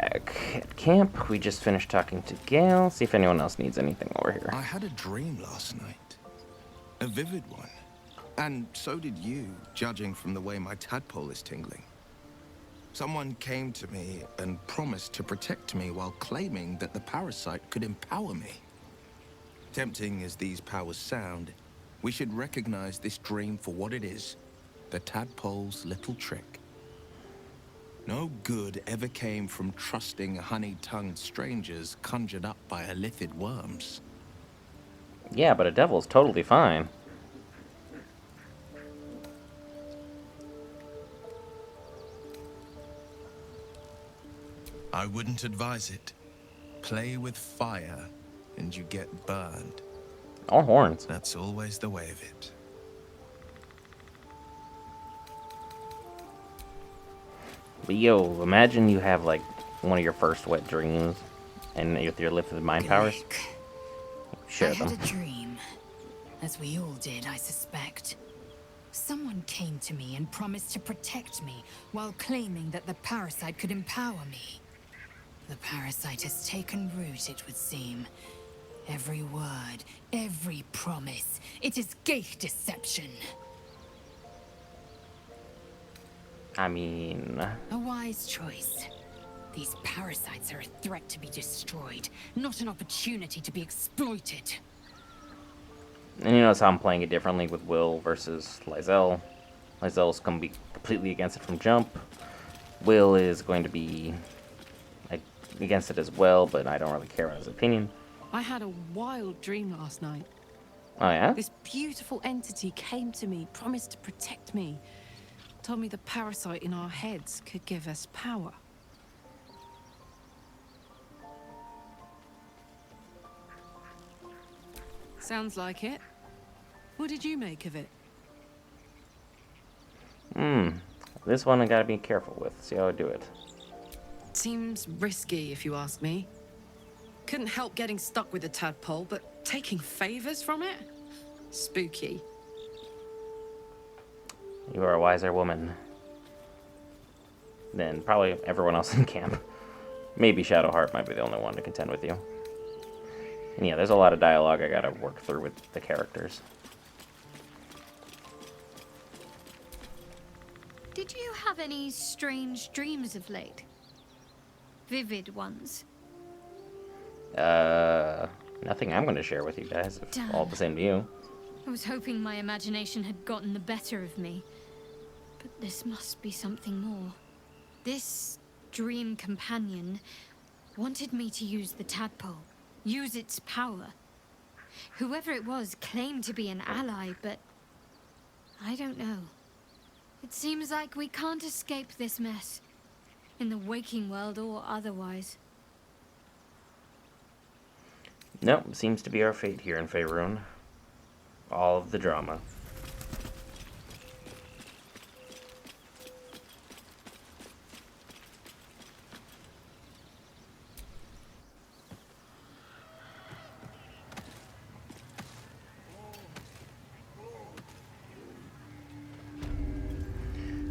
back at camp. We just finished talking to Gale. See if anyone else needs anything over here. I had a dream last night. A vivid one. And so did you, judging from the way my tadpole is tingling. Someone came to me and promised to protect me while claiming that the parasite could empower me. Tempting as these powers sound, we should recognize this dream for what it is. The tadpole's little trick. No good ever came from trusting honey-tongued strangers conjured up by illithid worms. Yeah, but a devil's totally fine. I wouldn't advise it. Play with fire, and you get burned. Or horns. That's always the way of it. But yo, imagine you have like one of your first wet dreams, and with your lifted mind powers, share them. I had a dream, as we all did, I suspect. Someone came to me and promised to protect me while claiming that the parasite could empower me. The parasite has taken root, it would seem. Every word, every promise, it is gate deception. I mean... A wise choice. These parasites are a threat to be destroyed, not an opportunity to be exploited. And you notice how I'm playing it differently with Will versus Lizelle. Lizelle's going to be completely against it from jump. Will is going to be against it as well, but I don't really care about his opinion. I had a wild dream last night. Oh yeah? This beautiful entity came to me, promised to protect me. Told me the parasite in our heads could give us power. Sounds like it. What did you make of it? This one I gotta be careful with. See how I do it. Seems risky, if you ask me. Couldn't help getting stuck with the tadpole, but taking favors from it? Spooky. You are a wiser woman than probably everyone else in camp. Maybe Shadowheart might be the only one to contend with you. And yeah, there's a lot of dialogue I gotta work through with the characters. Did you have any strange dreams of late? Vivid ones? Nothing I'm gonna share with you guys, if Damn. all the same to you. I was hoping my imagination had gotten the better of me. But this must be something more. This dream companion wanted me to use the tadpole, use its power. Whoever it was claimed to be an ally, but I don't know. It seems like we can't escape this mess, in the waking world or otherwise. Nope, seems to be our fate here in Faerun. All of the drama.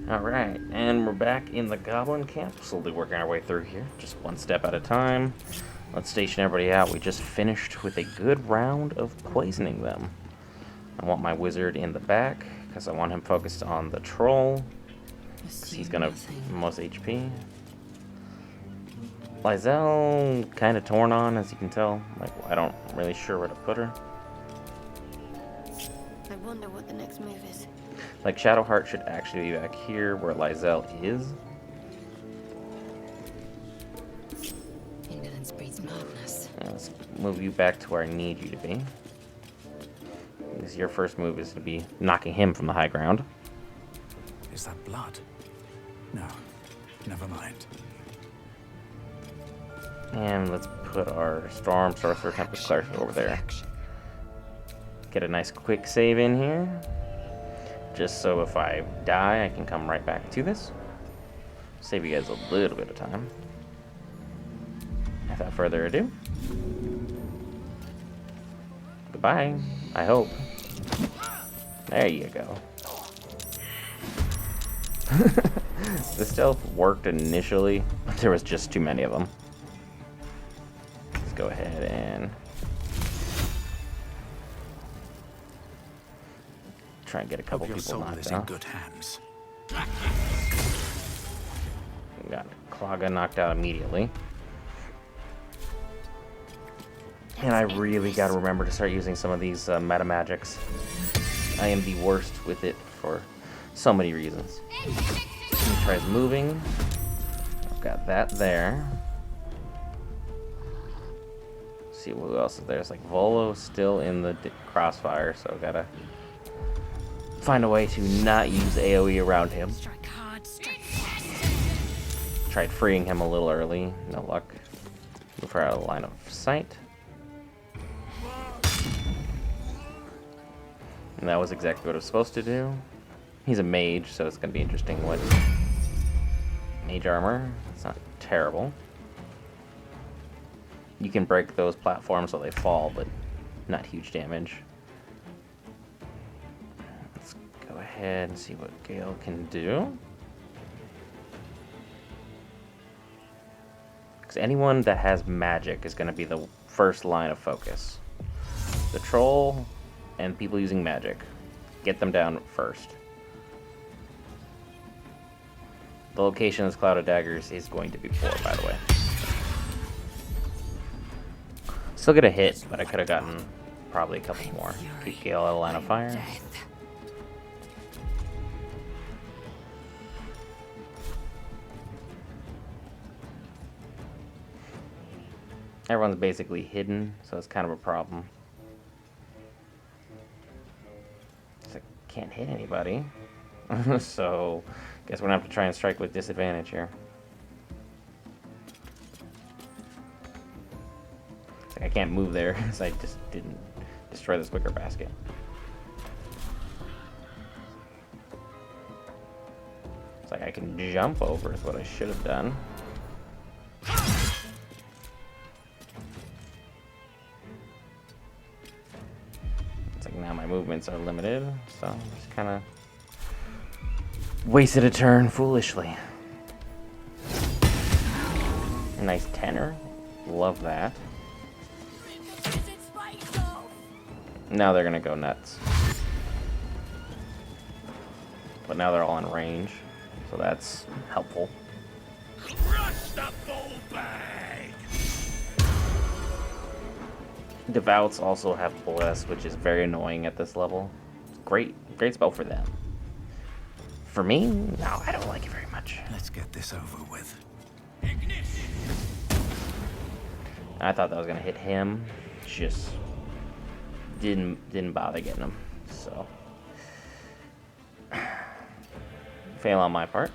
Alright, and we're back in the Goblin camp, slowly working our way through here, just one step at a time. Let's station everybody out. We just finished with a good round of poisoning them. I want my wizard in the back, because I want him focused on the troll, because he's gonna have most HP. Lizelle, kind of torn on, as you can tell. Like, I don't really sure where to put her. I wonder what the next move is. Like, Shadowheart should actually be back here where Lizelle is. Indolence breeds madness. Let's move you back to where I need you to be. Because your first move is to be knocking him from the high ground. Is that blood? No, never mind. And let's put our Storm Sorcerer Tempest Cleric over there. Get a nice quick save in here. Just so if I die, I can come right back to this. Save you guys a little bit of time. Without further ado. Goodbye, I hope. There you go. The stealth worked initially, but there was just too many of them. Let's go ahead and try and get a couple Hope your people soul knocked is in out. good hands. We got Klaga knocked out immediately. And I really gotta remember to start using some of these meta magics. I am the worst with it for so many reasons. He tries moving. I've got that there. Let's see who else is there. It's like Volo still in the crossfire, so gotta find a way to not use AoE around him. Strike hard, strike. Tried freeing him a little early, no luck. Move her out of the line of sight. And that was exactly what it was supposed to do. He's a mage, so it's going to be interesting what... Mage armor, it's not terrible. You can break those platforms so they fall, but not huge damage. Let's go ahead and see what Gale can do. Because anyone that has magic is going to be the first line of focus. The troll and people using magic. Get them down first. The location of this cloud of daggers is going to be poor, by the way. Still get a hit, but I could have gotten probably a couple more. Keep Gale out of line of fire. Everyone's basically hidden, so it's kind of a problem. So I can't hit anybody. So, guess we're gonna have to try and strike with disadvantage here. It's like I can't move there because I just didn't destroy this wicker basket. It's like I can jump over is what I should have done. It's like now my movements are limited, so just kind of wasted a turn foolishly. Nice tenor. Love that. Now they're gonna go nuts. But now they're all in range, so that's helpful. Crush the bull bag! Devouts also have Bless, which is very annoying at this level. Great spell for them. For me, no, I don't like it very much. Let's get this over with. I thought that was gonna hit him, just didn't bother getting him. So fail on my part.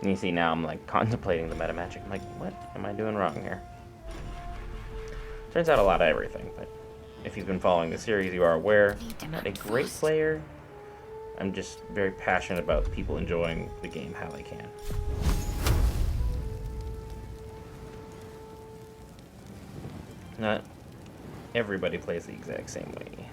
And you see now I'm like contemplating the meta magic. I'm like, what am I doing wrong here? Turns out a lot of everything, but if you've been following the series, you are aware I'm not a great player. I'm just very passionate about people enjoying the game how they can. Not everybody plays the exact same way.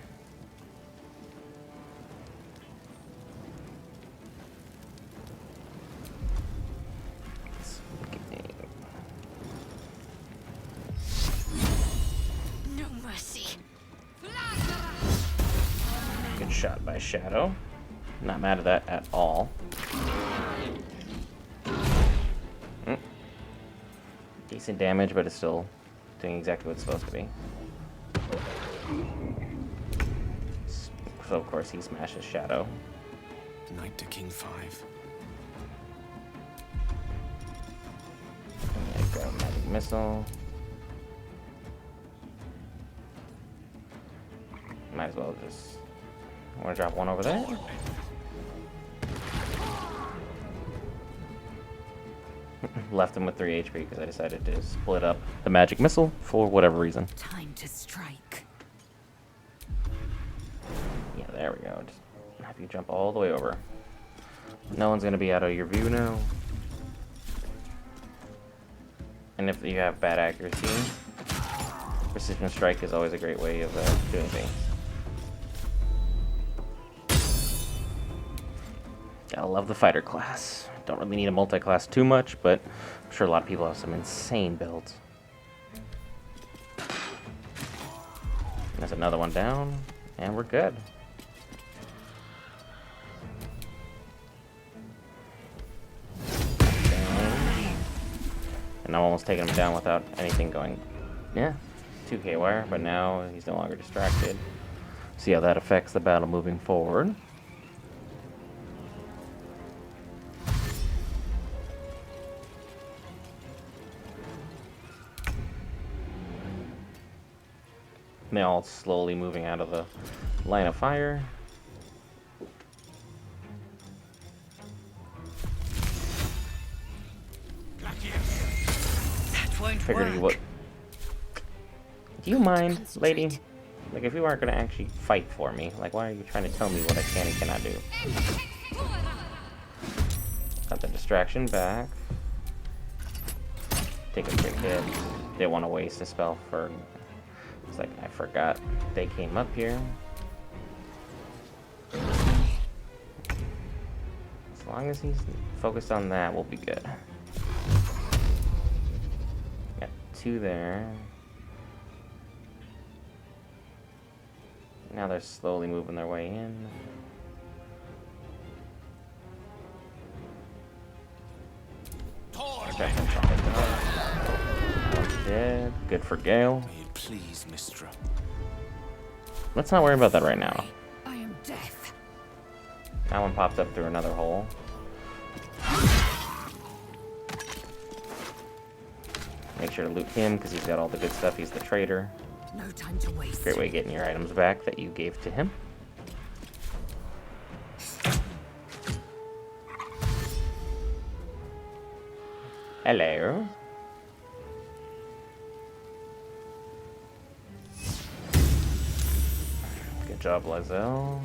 No mercy. Good shot by Shadow. Not mad at that at all. Decent damage, but it's still doing exactly what it's supposed to be. So of course he smashes Shadow. Knight to King 5. And I go Magic Missile. Might as well just... I want to drop one over there. Left him with 3 HP because I decided to split up the magic missile for whatever reason. Time to strike. Yeah, there we go. Just have you jump all the way over. No one's going to be out of your view now. And if you have bad accuracy, precision strike is always a great way of doing things. I love the fighter class. Don't really need a multi-class too much, but I'm sure a lot of people have some insane builds. There's another one down, and we're good. And I'm almost taking him down without anything going. Yeah, 2k wire, but now he's no longer distracted. See how that affects the battle moving forward. They're all slowly moving out of the line of fire. That won't Figured you would. Do you mind, lady? Like, if you aren't gonna actually fight for me, like, why are you trying to tell me what I can and cannot do? Got the distraction back. Take a quick hit. Didn't want to waste a spell for... It's like, I forgot they came up here. As long as he's focused on that, we'll be good. Got 2 there. Now they're slowly moving their way in. Okay, dead. Good for Gale. May it please, Mistra. Let's not worry about that right now. I am death. That one popped up through another hole. Make sure to loot him because he's got all the good stuff. He's the trader. No time to waste. Great way of getting your items back that you gave to him. Hello. Good job, Lizelle.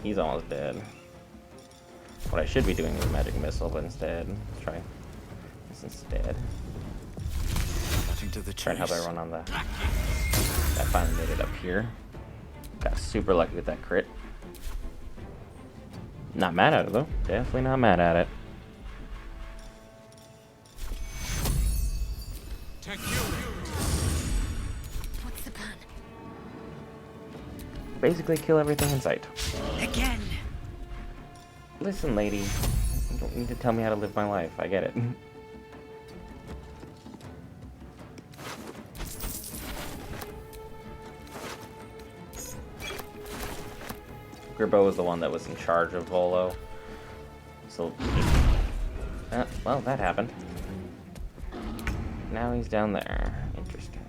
He's almost dead. What I should be doing is magic missile, but instead, let's try this instead. Cutting to the Try and help chase. everyone on that. That finally made it up here. Got super lucky with that crit. Not mad at it though. Definitely not mad at it. What's the plan? Basically kill everything in sight. Again. Listen, lady. You don't need to tell me how to live my life. I get it. Gribbo was the one that was in charge of Volo. So, well, that happened. Now he's down there. Interesting.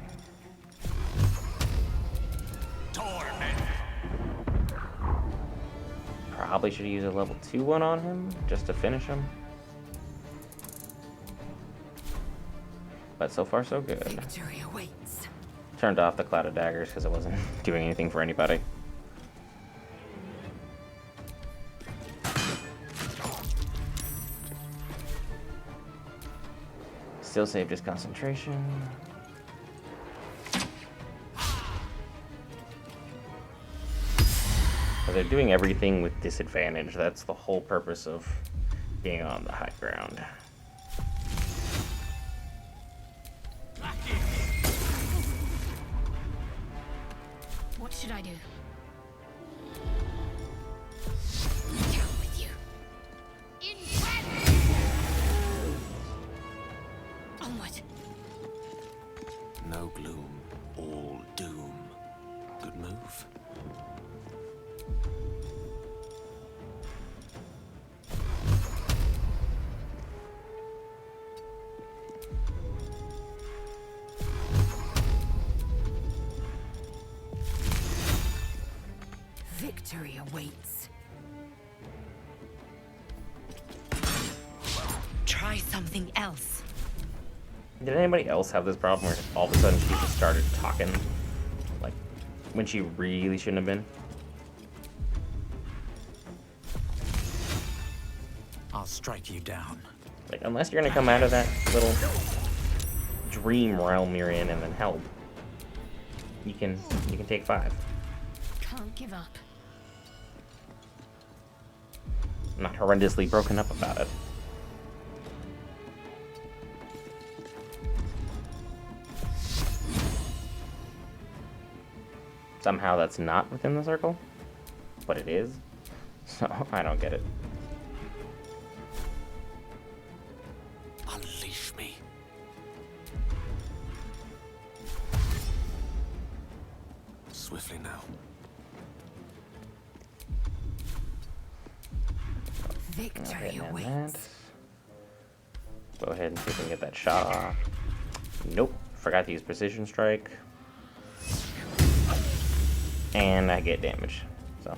Probably should use a level 2 one on him just to finish him. But so far so good. Victory awaits. Turned off the cloud of daggers because it wasn't doing anything for anybody. Still saved his concentration. But they're doing everything with disadvantage. That's the whole purpose of being on the high ground. What should I do? Down with you. Onward. No gloom, all doom. Good move. Victory awaits. Try something else. Did anybody else have this problem where all of a sudden she just started talking? Like, when she really shouldn't have been? I'll strike you down. Like, unless you're gonna come out of that little dream realm you're in and then help, you can take 5. can't give up. I'm not horrendously broken up about it. Somehow that's not within the circle, but it is. So I don't get it. Unleash me. Swiftly now. Victory And awaits. that. Go ahead and see if we can get that shot off. Nope. Forgot to use precision strike. And I get damage. So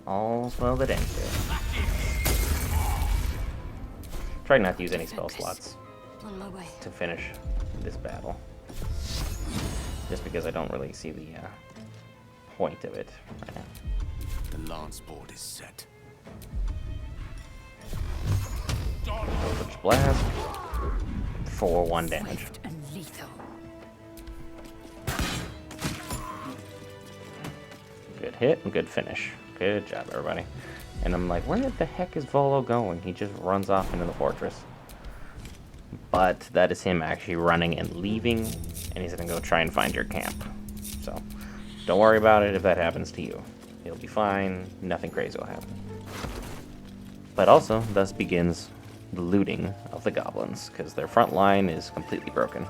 all's well that ends here. Try not to use any spell slots On my way. to finish this battle. Just because I don't really see the point of it right now. The lance board is set. Eldritch Blast for 1 damage. Swift and lethal. Good hit and good finish. Good job, everybody. And I'm like, where the heck is Volo going? He just runs off into the fortress. But that is him actually running and leaving, and he's gonna go try and find your camp. So don't worry about it if that happens to you. He'll be fine. Nothing crazy will happen. But also, thus begins the looting of the goblins, because their front line is completely broken.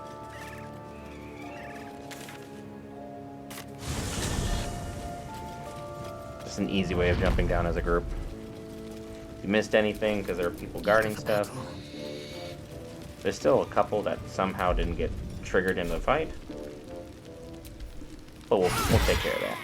Just an easy way of jumping down as a group. If you missed anything because there are people guarding stuff, there's still a couple that somehow didn't get triggered in the fight. But we'll take care of that.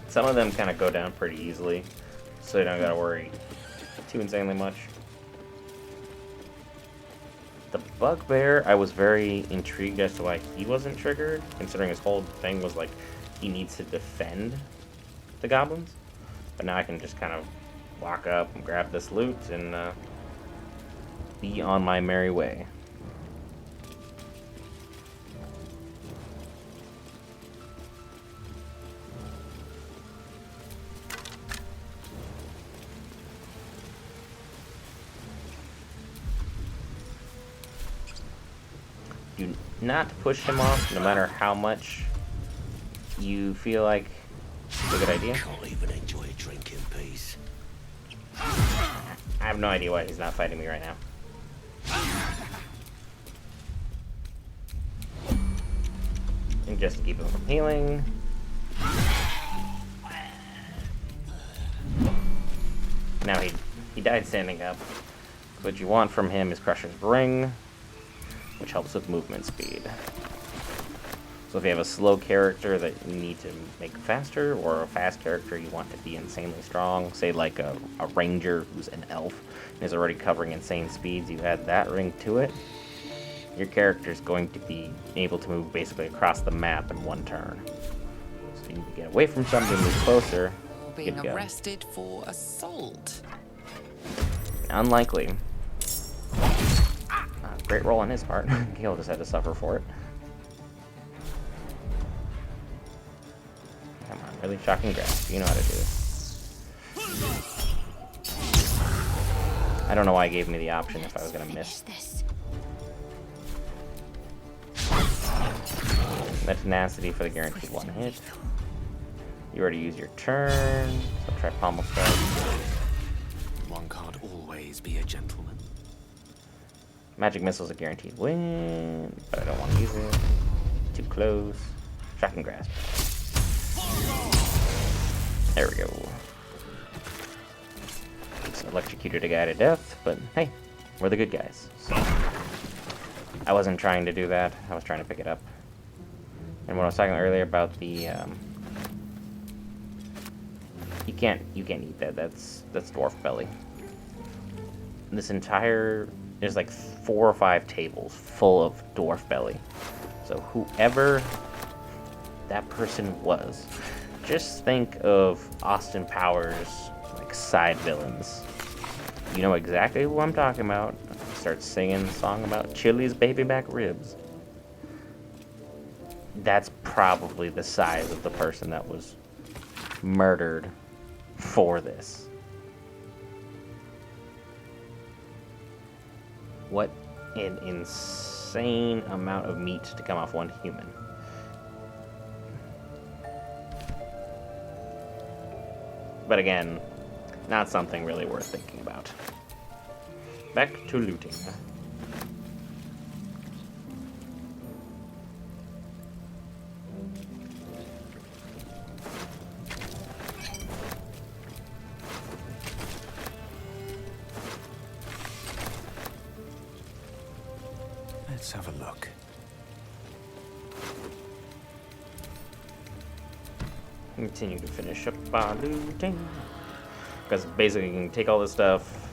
Some of them kind of go down pretty easily, so you don't gotta worry too insanely much. The Bugbear, I was very intrigued as to why he wasn't triggered, considering his whole thing was like he needs to defend the goblins. But now I can just kind of walk up and grab this loot and be on my merry way. Do not push him off, no matter how much you feel like it's a good idea. Can't even enjoy a drink in peace. I have no idea why he's not fighting me right now. And just to keep him from healing. Now he died standing up. What you want from him is Crusher's Ring, which helps with movement speed. So if you have a slow character that you need to make faster, or a fast character you want to be insanely strong, say like a ranger who's an elf and is already covering insane speeds, you add that ring to it, your character's going to be able to move basically across the map in 1 turn. So you need to get away from something, move closer, Being good to go. arrested for assault. Unlikely. Great roll on his part. Gale just had to suffer for it. Come on, really shocking grasp. You know how to do this. I don't know why he gave me the option if I was gonna miss. This. That tenacity for the guaranteed 1 hit. You already used your turn, so try pommel strike. One can't always be a gentleman. Magic missile's a guaranteed win, but I don't want to use it. Too close. Shocking grasp. There we go. Just electrocuted a guy to death, but hey, we're the good guys. So I wasn't trying to do that. I was trying to pick it up. And what I was talking earlier about the you can't eat that. That's dwarf belly. This entire there's like 4 or 5 tables full of dwarf belly. So whoever that person was, just think of Austin Powers like side villains. You know exactly who I'm talking about. Start singing a song about Chili's baby back ribs. That's probably the size of the person that was murdered for this. What an insane amount of meat to come off one human. But again, not something really worth thinking about. Back to looting. Let's have a look. Continue to finish up our looting. Because basically you can take all this stuff,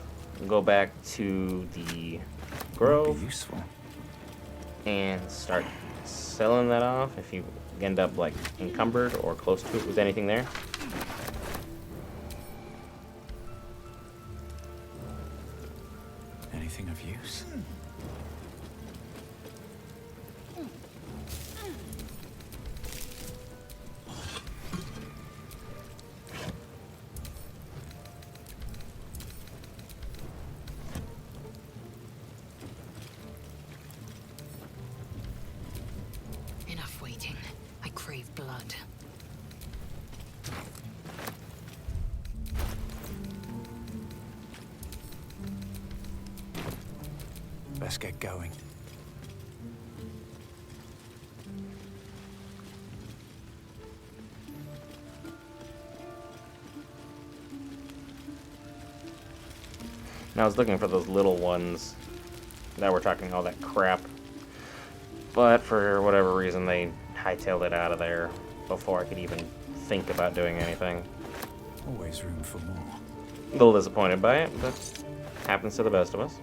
go back to the grove, Be useful. and start selling that off if you end up like encumbered or close to it with anything there. Anything of use? Enough waiting. I crave blood. Let's get going. And I was looking for those little ones that were talking all that crap. But for whatever reason, they hightailed it out of there before I could even think about doing anything. Always room for more. A little disappointed by it, but happens to the best of us.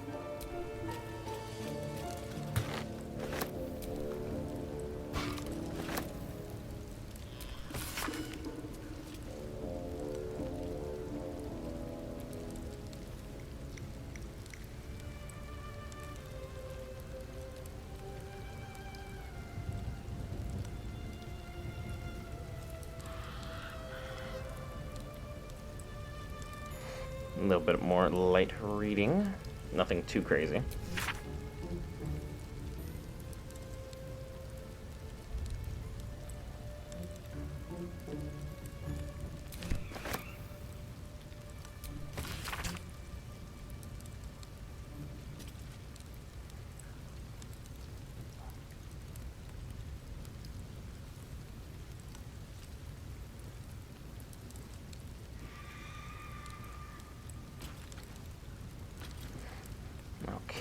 A little bit more light reading. Nothing too crazy.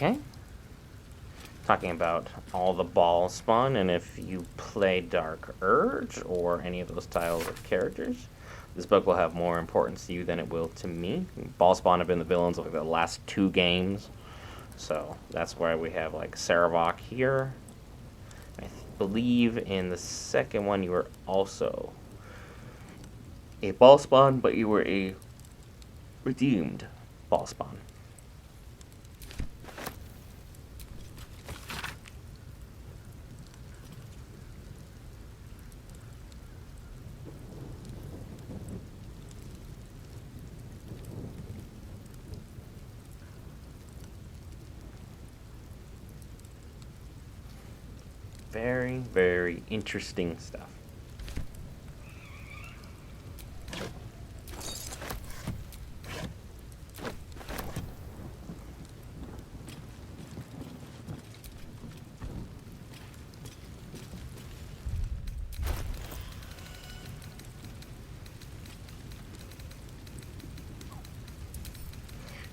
Okay. Talking about all the balls spawn, and if you play Dark Urge or any of those styles of characters, this book will have more importance to you than it will to me. Ball spawn have been the villains of like the last 2 games, so that's why we have like Saravok here. I believe in the second one you were also a ball spawn, but you were a redeemed ball spawn. Very, very interesting stuff.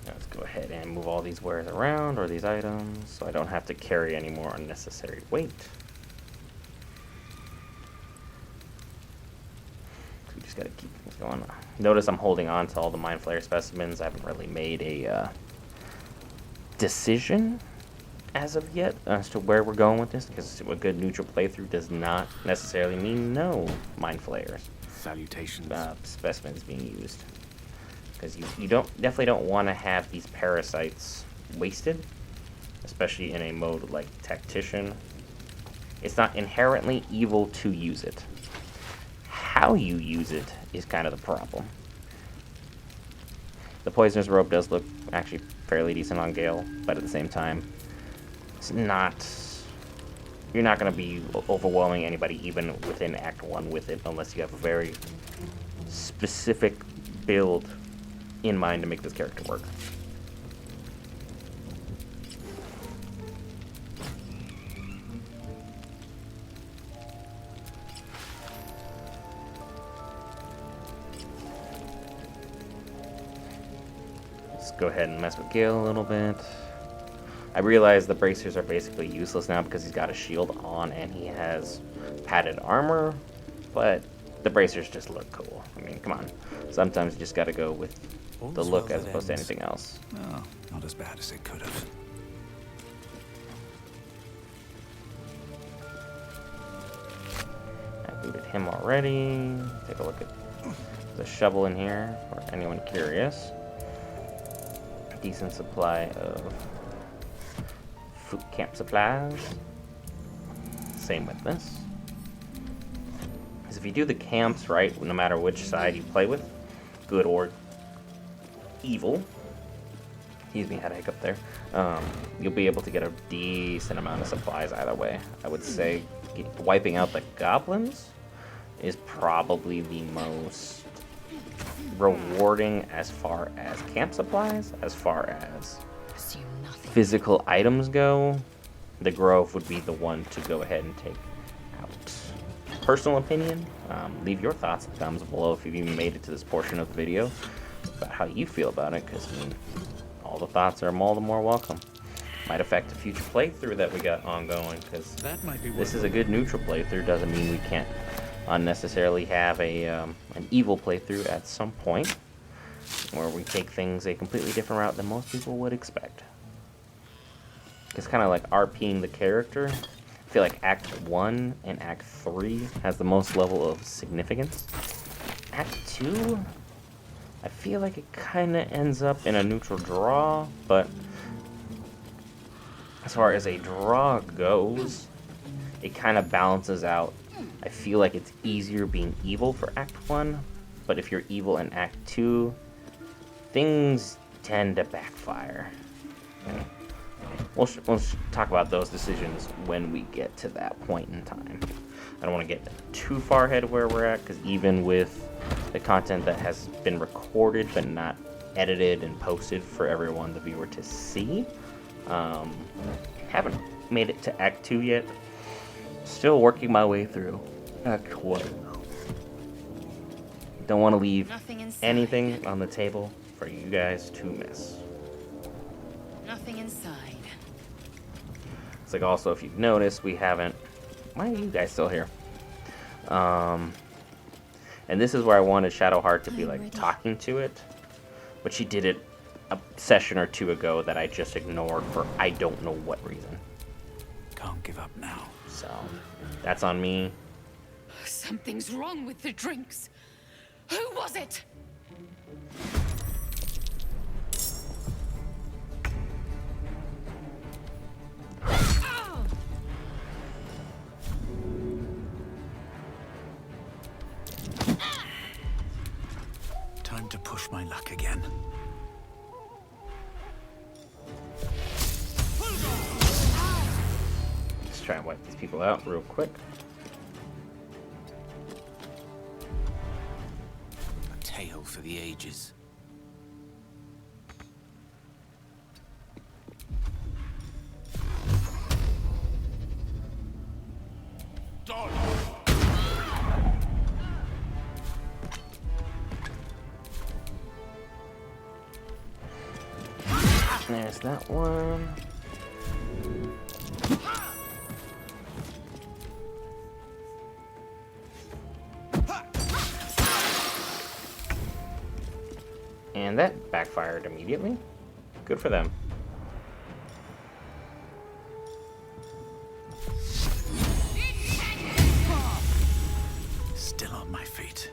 Let's go ahead and move all these wares around, or these items, so I don't have to carry any more unnecessary weight. gotta keep things going. Notice I'm holding on to all the Mind Flayer specimens. I haven't really made a decision as of yet as to where we're going with this, because a good neutral playthrough does not necessarily mean no Mind Flayers. Salutations. Specimens being used. Because you definitely don't want to have these parasites wasted, especially in a mode like Tactician. It's not inherently evil to use it. How you use it is kind of the problem. The Poisoner's Robe does look actually fairly decent on Gale, but at the same time, it's not... You're not going to be overwhelming anybody even within Act 1 with it, unless you have a very specific build in mind to make this character work. Let's go ahead and mess with Gale a little bit. I realize the bracers are basically useless now because he's got a shield on and he has padded armor, but the bracers just look cool. I mean, come on. Sometimes you just gotta go with the look as opposed to anything else. Oh, not as bad as it could have. I booted him already. Take a look at the shovel in here for anyone curious. A decent supply of food camp supplies. Same with this. Because if you do the camps right, no matter which side you play with, good or evil, excuse me, had a hiccup there, you'll be able to get a decent amount of supplies either way. I would say wiping out the goblins is probably the most rewarding as far as camp supplies. As far as physical items go, the Grove would be the one to go ahead and take out. Personal opinion, leave your thoughts in the comments below if you've even made it to this portion of the video about how you feel about it, because I mean, all the thoughts are all the more welcome. Might affect a future playthrough that we got ongoing, because this is a good neutral playthrough. Doesn't mean we can't unnecessarily have a an evil playthrough at some point, where we take things a completely different route than most people would expect. It's kind of like RPing the character. I feel like Act 1 and Act 3 has the most level of significance. Act 2, I feel like it kind of ends up in a neutral draw, but as far as a draw goes, it kind of balances out. I feel like it's easier being evil for Act 1, but if you're evil in Act 2, things tend to backfire. We'll talk about those decisions when we get to that point in time. I don't want to get too far ahead of where we're at, because even with the content that has been recorded but not edited and posted for everyone, the viewer, to see, haven't made it to Act 2 yet. Still working my way through Act 1. Don't want to leave anything on the table for you guys to miss. Nothing inside. It's like, also, if you've noticed, we haven't... Why are you guys still here? And this is where I wanted Shadowheart to be, like, talking to it. But she did it a session or two ago that I just ignored for I don't know what reason. Can't give up now. So, that's on me. Something's wrong with the drinks. Who was it? Time to push my luck again. Let's try and wipe these people out real quick. A tale for the ages. There's that one. And that backfired immediately. Good for them. Still on my feet.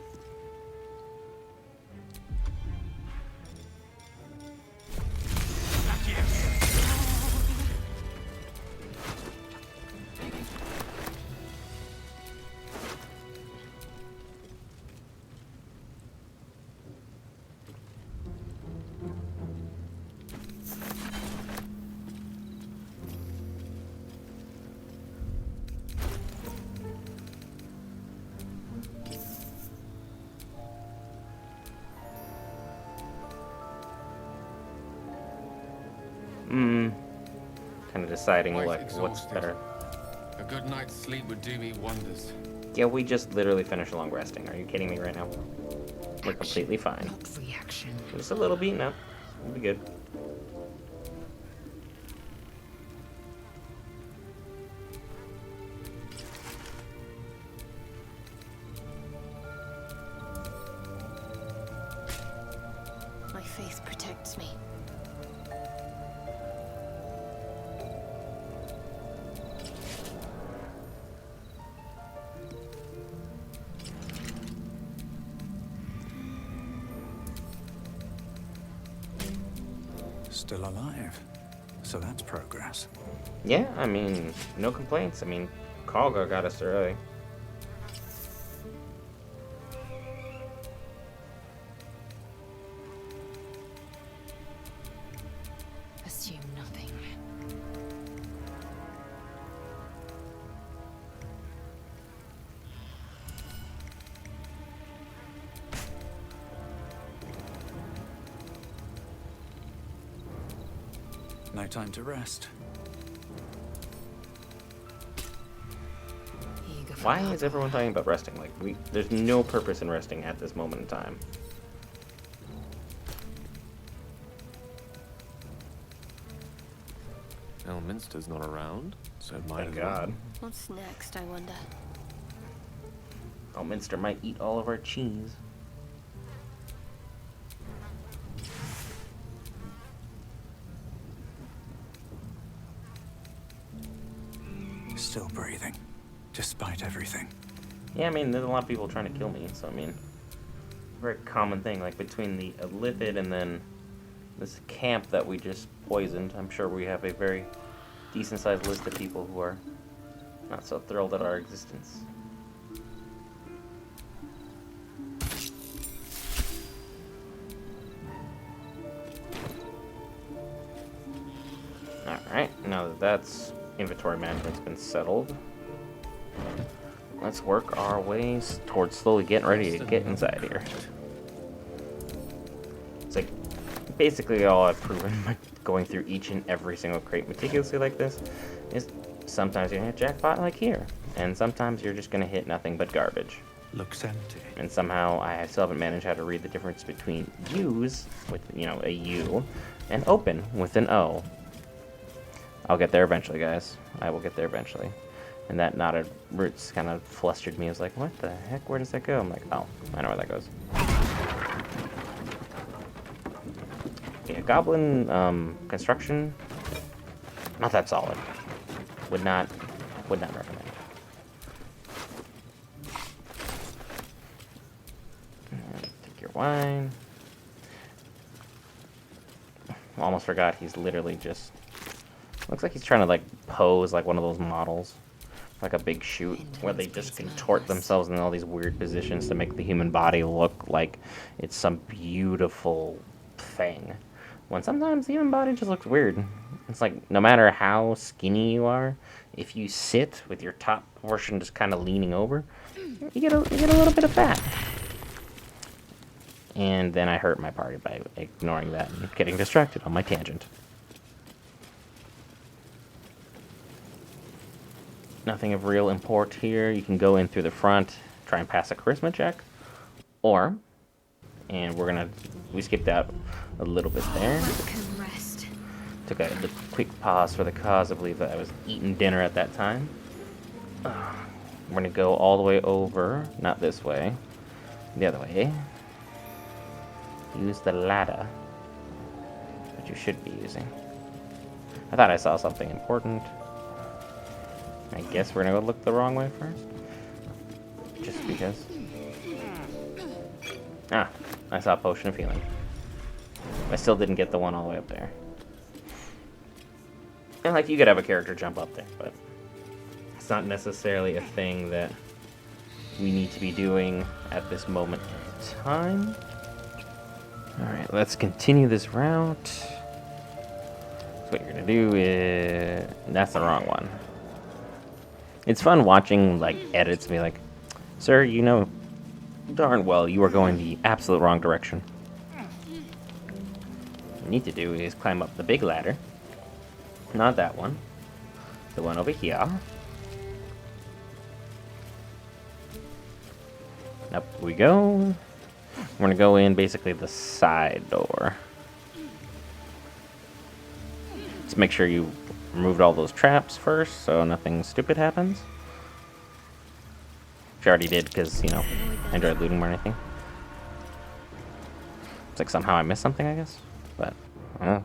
Kind of deciding Quite like what's exhausted. better. A good night's sleep would do me wonders. Yeah, we just literally finished long resting. Are you kidding me right now? We're completely fine. Not reaction. Just a little beaten up. We'll be good. My faith protects me. Still alive. So that's progress. Yeah, I mean, no complaints. I mean, Kalga got us early. Assume nothing. No time to rest. Eager for Why battle. is everyone talking about resting? Like, there's no purpose in resting at this moment in time. Elminster's not around, so might Thank as well. God. What's next, I wonder? Elminster might eat all of our cheese. Still breathing, despite everything. Yeah, I mean, there's a lot of people trying to kill me, so I mean, very common thing. Like between the Illithid and then this camp that we just poisoned, I'm sure we have a very decent-sized list of people who are not so thrilled at our existence. Alright, now that that's inventory management's been settled, let's work our ways towards slowly getting ready to get inside here. It's like basically all I've proven by going through each and every single crate meticulously like this is sometimes you're gonna hit jackpot like here, and sometimes you're just gonna hit nothing but garbage. Looks empty. And somehow I still haven't managed how to read the difference between U's with, you know, a U and open with an O. I'll get there eventually, guys. I will get there eventually. And that knotted roots kind of flustered me. I was like, what the heck? Where does that go? I'm like, oh, I know where that goes. Yeah, Goblin construction, not that solid. Would not recommend. Take your wine. Almost forgot he's literally just... Looks like he's trying to, like, pose like one of those models. Like a big shoot, where they just contort themselves in all these weird positions to make the human body look like it's some beautiful thing. When sometimes the human body just looks weird. It's like, no matter how skinny you are, if you sit with your top portion just kind of leaning over, you get a little bit of fat. And then I hurt my party by ignoring that and getting distracted on my tangent. Nothing of real import here. You can go in through the front, try and pass a charisma check, or, and we skipped out a little bit there. Can rest. Took a quick pause for the cause. I believe that I was eating dinner at that time. We're gonna go all the way over, not this way, the other way. use the ladder, which you should be using. I thought I saw something important. I guess we're gonna go look the wrong way first. Just because. Ah, I saw a potion of healing. I still didn't get the one all the way up there. And like, you could have a character jump up there, but it's not necessarily a thing that we need to be doing at this moment in time. Alright, let's continue this route. So what you're gonna do is... That's the wrong one. It's fun watching, like, edits be like, sir, you know darn well you are going the absolute wrong direction. What you need to do is climb up the big ladder. Not that one. The one over here. Up we go. We're gonna go in basically the side door. Let's make sure you removed all those traps first so nothing stupid happens. Which I already did because, you know, I enjoyed looting more than anything. It's like somehow I missed something, I guess. But, I don't know.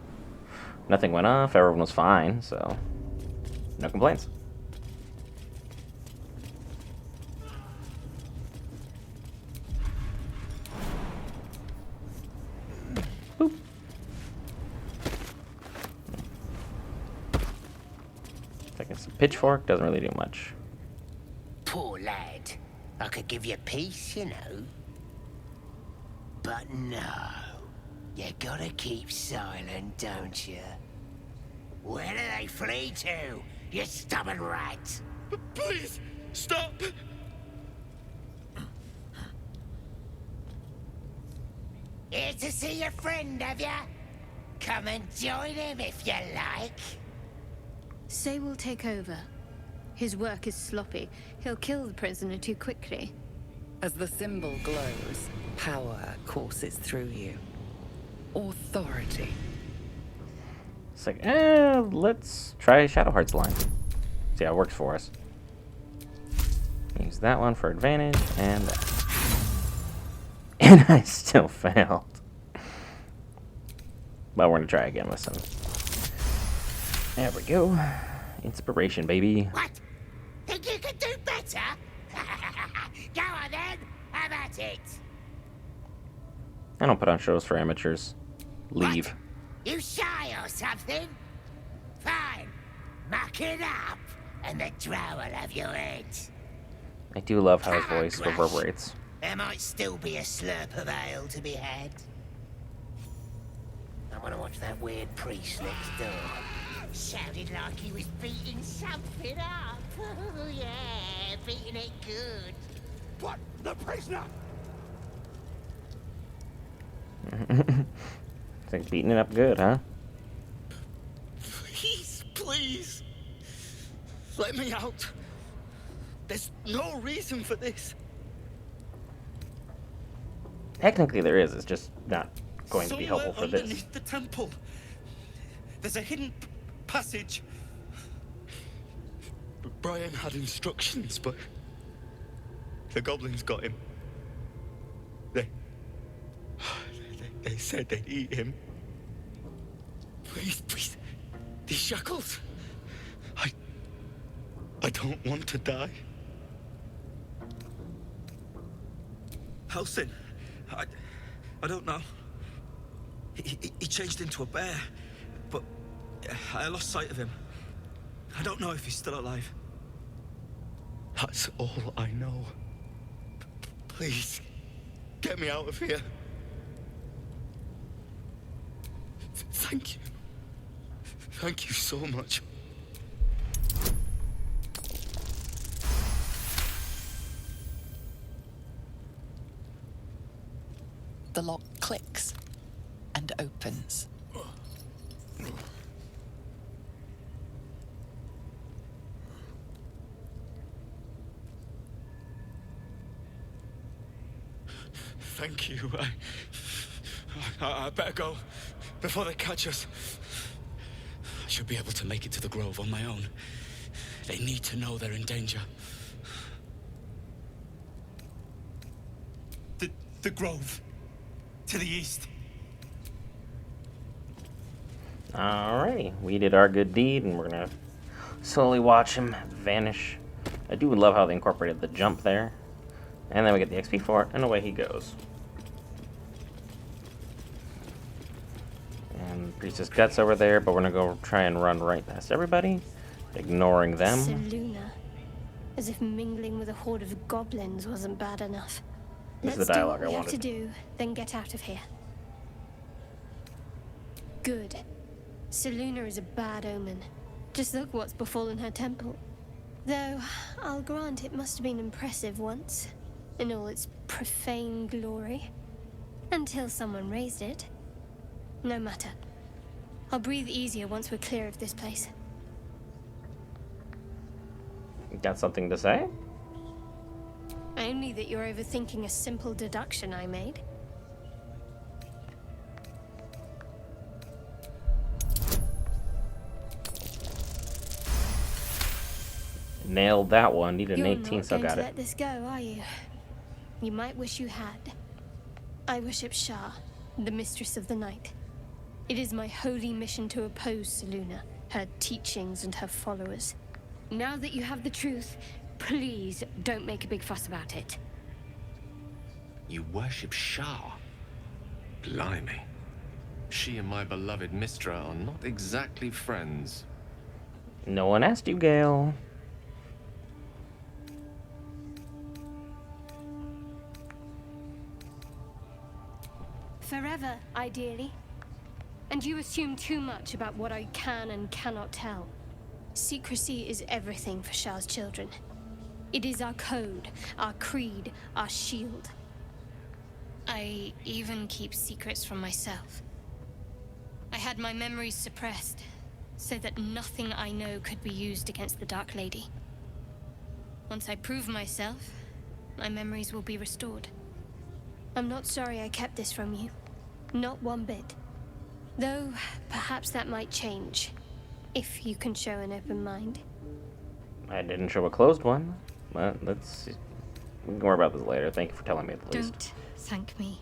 Nothing went off, everyone was fine, so no complaints. Boop. Taking some pitchfork, doesn't really do much. Poor lad. I could give you peace, you know. But no. You gotta keep silent, don't you? Where do they flee to, you stubborn rat? Please, stop! Here to see your friend, have ya? Come and join him if you like. Say we'll take over. His work is sloppy. He'll kill the prisoner too quickly. As the symbol glows, power courses through you. Authority. It's like, let's try Shadowheart's line. See how it works for us. Use that one for advantage, and that. And I still failed. But we're gonna try again with some. There we go. Inspiration, baby. What? Think you could do better? Go on then, have at it. I don't put on shows for amateurs. Leave. What? You shy or something? Fine. Muck it up, and the drow will have your head. I do love how his Come on, voice Crush. reverberates. There might still be a slurp of ale to be had. I want to watch that weird priest next door. Sounded like he was beating something up. Oh, yeah, beating it good. What? The prisoner? It's like beating it up good, huh? Please, please. Let me out. There's no reason for this. Technically there is, it's just not going to be helpful for this. Underneath the temple, there's a hidden passage. Brian had instructions, but the goblins got him. They said they'd eat him. Please, please, these shackles. I don't want to die. Halsin, I don't know. He changed into a bear, but I lost sight of him. I don't know if he's still alive. That's all I know. Please, get me out of here. Thank you. Thank you so much. The lock clicks and opens. Thank you. I better go before they catch us. I should be able to make it to the grove on my own. They need to know they're in danger. The grove. To the east. Alrighty, we did our good deed, and we're gonna slowly watch him vanish. I do love how they incorporated the jump there. And then we get the XP for it, and away he goes. And Priestess Guts over there, but we're gonna go try and run right past everybody, ignoring them. Seluna. As if mingling with a horde of goblins wasn't bad enough. This is Let's the do dialogue what I we have to wanted. do, then get out of here. Good. Seluna is a bad omen. Just look what's befallen her temple. Though, I'll grant it must have been impressive once, in all its profane glory. Until someone raised it. No matter. I'll breathe easier once we're clear of this place. Got something to say? Only that you're overthinking a simple deduction I made. Nailed that one. Need an You're 18, not so going got to it. let this go, are you? You might wish you had. I worship Shah, the mistress of the night. It is my holy mission to oppose Seluna, her teachings and her followers. Now that you have the truth, please don't make a big fuss about it. You worship Shah? Blimey. She and my beloved Mistra are not exactly friends. No one asked you, Gale. Forever, ideally. And you assume too much about what I can and cannot tell. Secrecy is everything for Shah's children. It is our code, our creed, our shield. I even keep secrets from myself. I had my memories suppressed, so that nothing I know could be used against the Dark Lady. Once I prove myself, my memories will be restored. I'm not sorry I kept this from you. Not one bit. Though, perhaps that might change, if you can show an open mind. I didn't show a closed one, but let's see. We can worry about this later. Thank you for telling me at least. Don't thank me.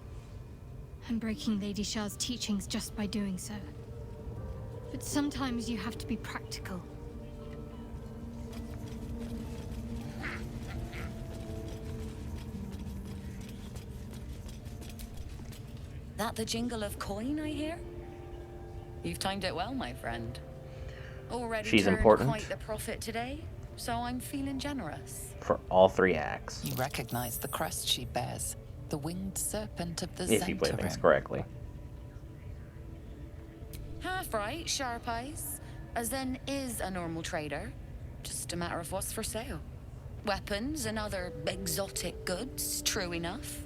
I'm breaking Lady Shah's teachings just by doing so. But sometimes you have to be practical. That the jingle of coin I hear? You've timed it well, my friend. Already She's turned important. quite the profit today, so I'm feeling generous. For all 3 acts. You recognize the crest she bears, the winged serpent of the If you play Zentarim. things correctly. Half right, sharp eyes. As then is a normal trader. Just a matter of what's for sale. Weapons and other exotic goods, true enough.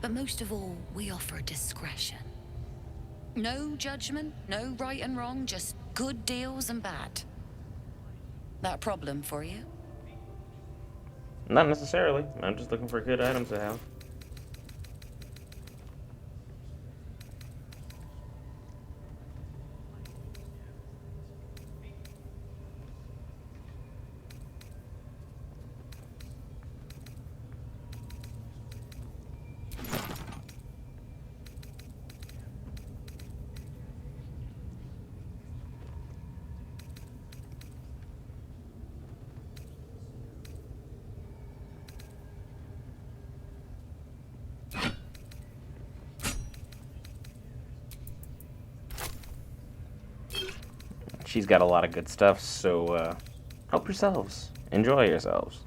But most of all, we offer discretion. No judgment, no right and wrong, just good deals and bad. That a problem for you? Not necessarily. I'm just looking for good items to have. She's got a lot of good stuff, so help yourselves. Enjoy yourselves.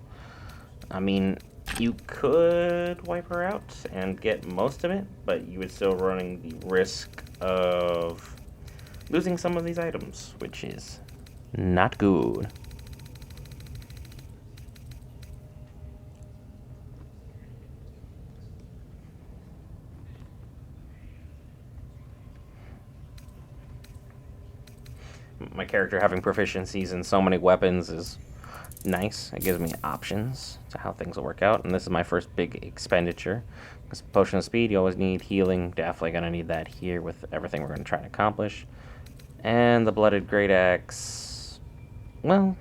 I mean, you could wipe her out and get most of it, but you would still running the risk of losing some of these items, which is not good. My character having proficiencies in so many weapons is nice. It gives me options to how things will work out, and this is my first big expenditure. Because Potion of Speed, you always need healing. Definitely going to need that here with everything we're going to try to accomplish. And the Blooded Great Axe, well,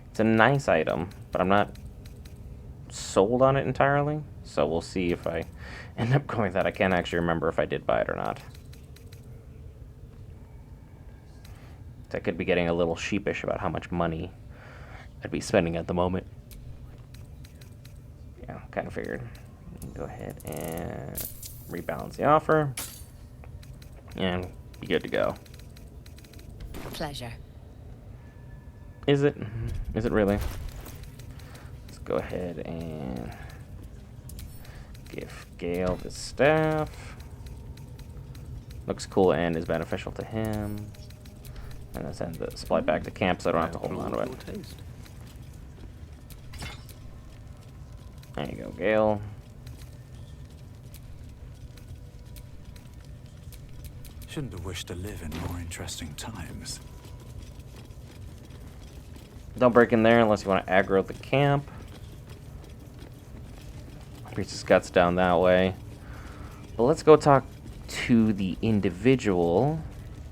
it's a nice item, but I'm not sold on it entirely. So we'll see if I end up going with that. I can't actually remember if I did buy it or not. I could be getting a little sheepish about how much money I'd be spending at the moment. Yeah, kind of figured. Go ahead and rebalance the offer. And be good to go. Pleasure. Is it? Is it really? Let's go ahead and give Gale the staff. Looks cool and is beneficial to him. And then send the supply back to camp so I don't have to hold on to it. There you go, Gale. Shouldn't have wished to live in more interesting times. Don't break in there unless you want to aggro the camp. Priestess Guts down that way. But let's go talk to the individual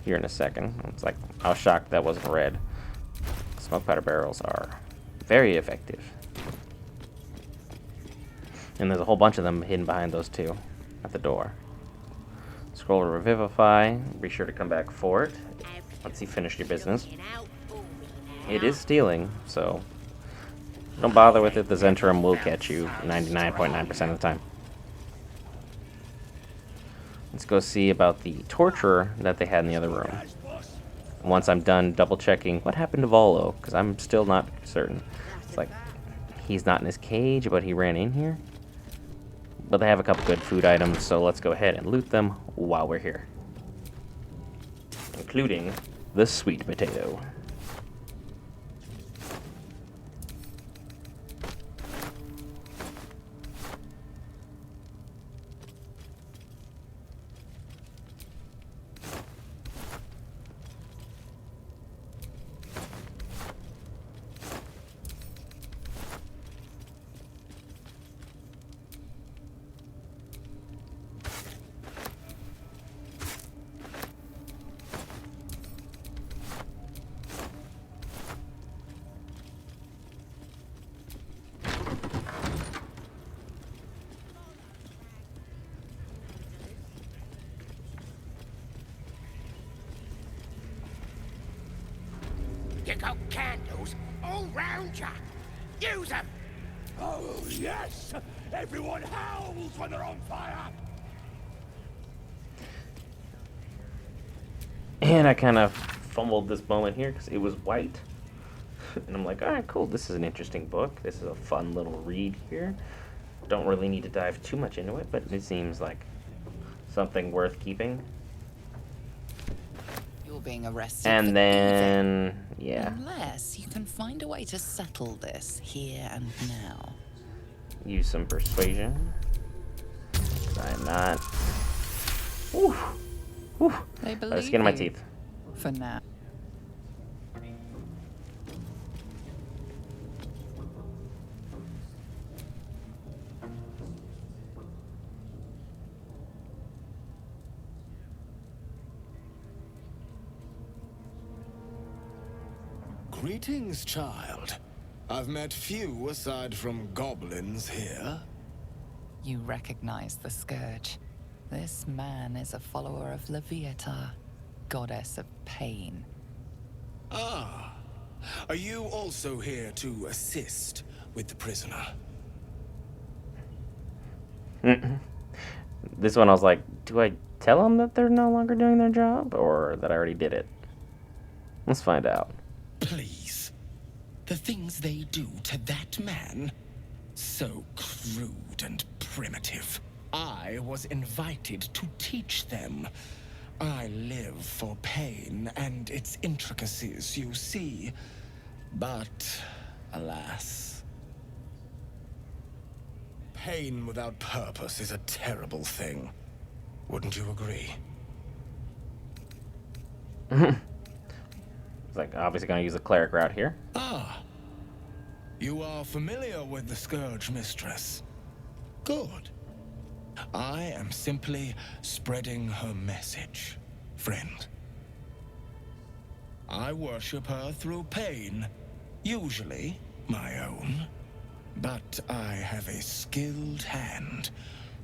here in a second. It's like, I was shocked that wasn't red. Smoke powder barrels are very effective. And there's a whole bunch of them hidden behind those two at the door. Scroll to Revivify. Be sure to come back for it once you finish your business. It is stealing, so don't bother with it. The Zentrum will catch you 99.9% of the time. Let's go see about the torturer that they had in the other room. Once I'm done double checking what happened to Volo, because I'm still not certain. It's like, he's not in his cage, but he ran in here. But they have a couple good food items, so let's go ahead and loot them while we're here. Including the sweet potato. You got candles all round ya. Use them. Oh, yes! Everyone howls when they're on fire! And I kind of fumbled this moment here because it was white. And I'm like, alright, cool, this is an interesting book. This is a fun little read here. Don't really need to dive too much into it, but it seems like something worth keeping. You're being arrested. And then, yeah. Unless you can find a way to settle this here and now. Use some persuasion. I'm not. Whew. Whew. They believe Skin in my you. teeth. For now. Greetings, child. I've met few aside from goblins here. You recognize the scourge. This man is a follower of Leviata, goddess of pain. Ah, are you also here to assist with the prisoner? This one I was like, do I tell them that they're no longer doing their job, or that I already did it? Let's find out. Please. The things they do to that man? So crude and primitive. I was invited to teach them. I live for pain and its intricacies, you see. But, alas. Pain without purpose is a terrible thing. Wouldn't you agree? It's like, obviously gonna use the cleric route here. Ah. You are familiar with the Scourge Mistress. Good. I am simply spreading her message, friend. I worship her through pain, usually my own. But I have a skilled hand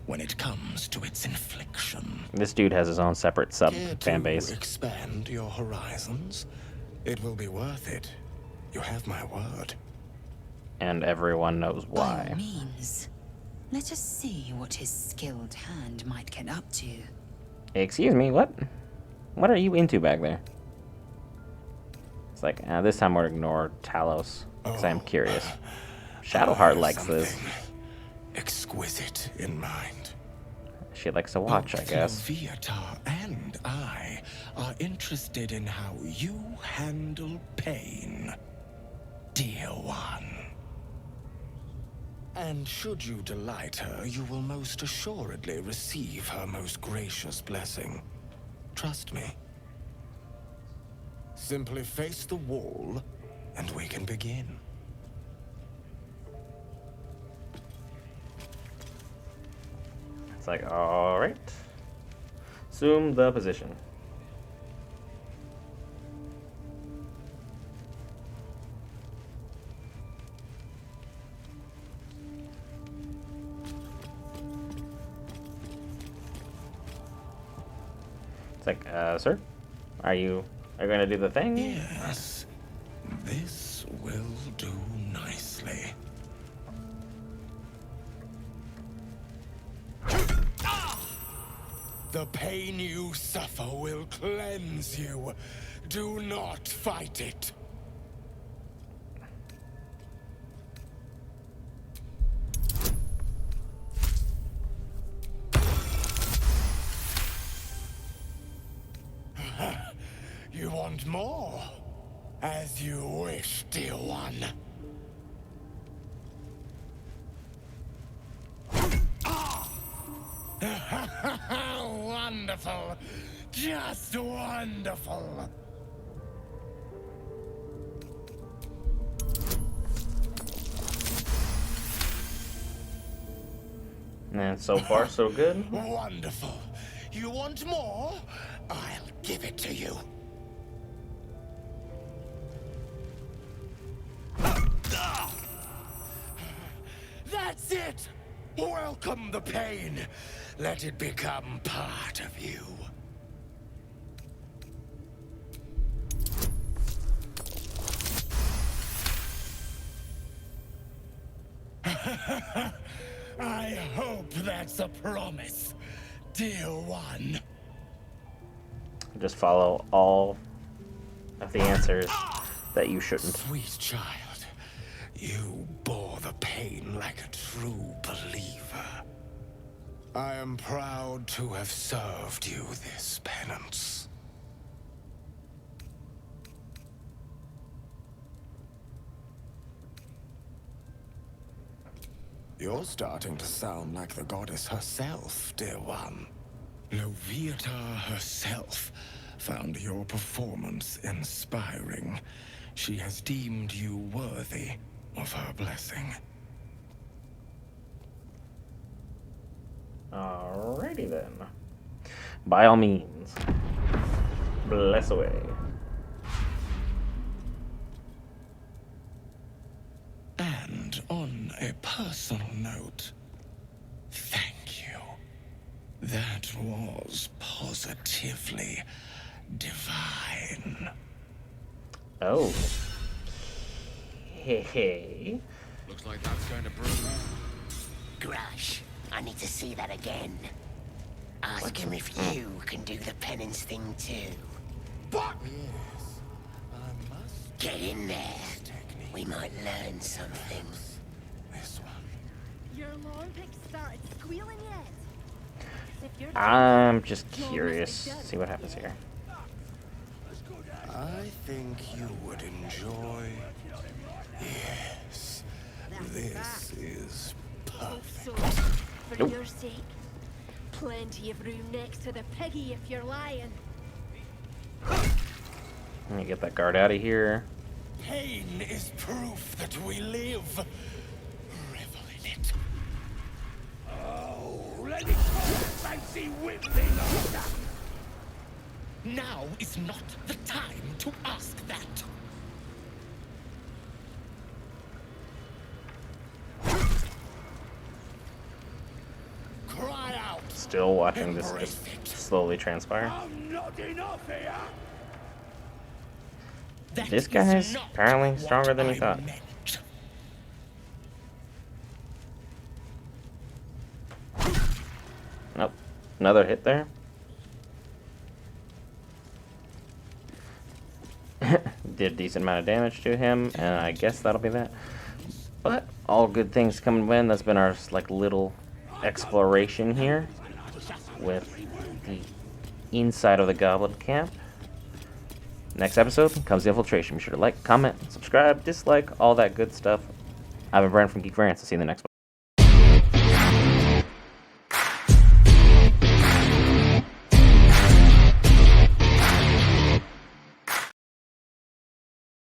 when it comes to its infliction. This dude has his own separate sub Care fan to base. expand your horizons? It will be worth it. You have my word. And everyone knows By all why. means, let us see what his skilled hand might get up to. Excuse me, what? What are you into back there? It's like, this time we'll ignore Talos, because I'm curious. Shadowheart likes this. Exquisite in mind. She likes to watch, I guess. Leviathan and I are interested in how you handle pain, dear one. And should you delight her, you will most assuredly receive her most gracious blessing. Trust me. Simply face the wall, and we can begin. It's like, alright. Assume the position. It's like, sir? Are you going to do the thing? Yes. This will do nicely. The pain you suffer will cleanse you. Do not fight it. You want more? As you wish, dear one. Wonderful. Just wonderful. And so far, so good. Wonderful. You want more? I'll give it to you. That's it! Welcome the pain. Let it become part of you. I hope that's a promise, dear one. Just follow all of the answers that you shouldn't. Sweet child, you bore the pain like a true believer. I am proud to have served you this penance. You're starting to sound like the goddess herself, dear one. Leviathan herself found your performance inspiring. She has deemed you worthy of her blessing. Alrighty then. By all means, bless away. And on a personal note, thank you. That was positively divine. Oh. Hey. Looks like that's going to prove. Grush, I need to see that again. Ask him if you can do the penance thing too. But yes, I must Get in there. We might learn something. this one. Your lawn pick started squealing yet? If you're I'm just curious. See what happens here. I think you would enjoy. Yes, this is perfect. so, for Nope. your sake, plenty of room next to the piggy if you're lying. Let me get that guard out of here. Pain is proof that we live. Revel in it. Oh, let me try that fancy whip thing after. Now is not the time to ask that. Cry out. Still watching this Embrace just it. slowly transpire. I'm not enough here. This guy's apparently stronger than he thought. Nope. Another hit there. Did a decent amount of damage to him, and I guess that'll be that. But all good things come and win. That's been our like little exploration here with the inside of the Goblin camp. Next episode comes the infiltration. Be sure to like, comment, subscribe, dislike, all that good stuff. I've been Brandon from Geek Variants. I'll see you in the next one.